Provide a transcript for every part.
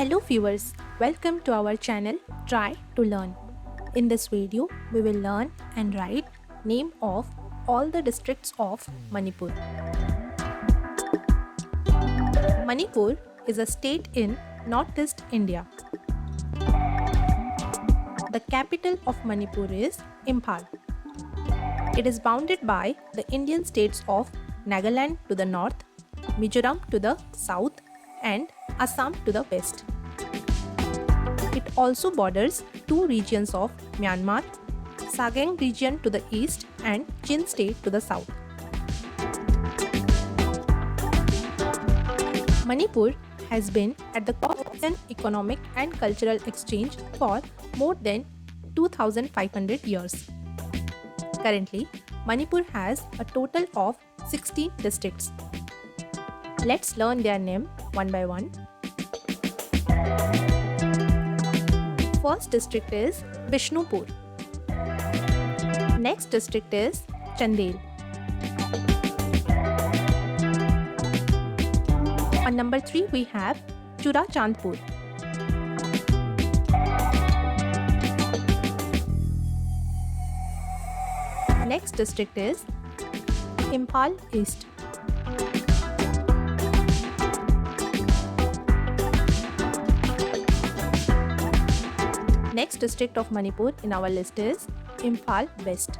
Hello viewers, welcome to our channel Try to Learn. In this video, we will learn and write name of all the districts of Manipur. Manipur is a state in Northeast India. The capital of Manipur is Imphal. It is bounded by the Indian states of Nagaland to the north, Mizoram to the south, and Assam to the west. It also borders two regions of Myanmar, Sagaing region to the east and Chin state to the south. Manipur has been at the core of an economic and cultural exchange for more than 2,500 years. Currently, Manipur has a total of 16 districts. Let's learn their name one by one. First district is Bishnupur. Next district is Chandel. On number 3 we have Churachandpur. Next district is Imphal East. Next district of Manipur in our list is Imphal West.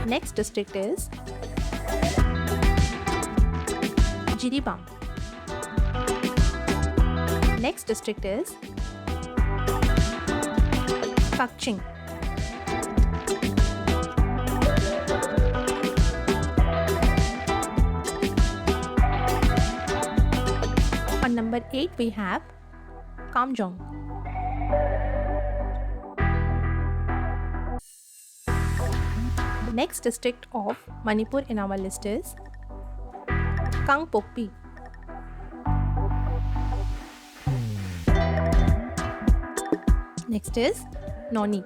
Next district is Jiribam. Next district is Kakching. On number 8 we have Kamjong. Next district of Manipur in our list is Kangpokpi. Next is Noni.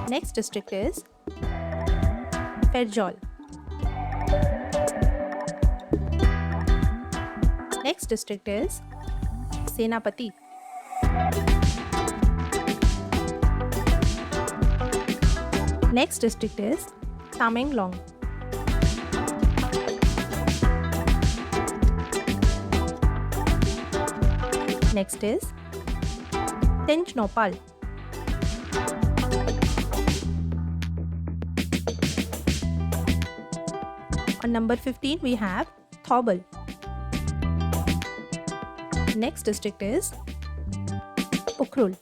Next district is Ferjol. Next district is Senapati. Next district is Tamenglong. Next is Tenjnopal. On number 15 we have Thobal. Next district is Ukhrul.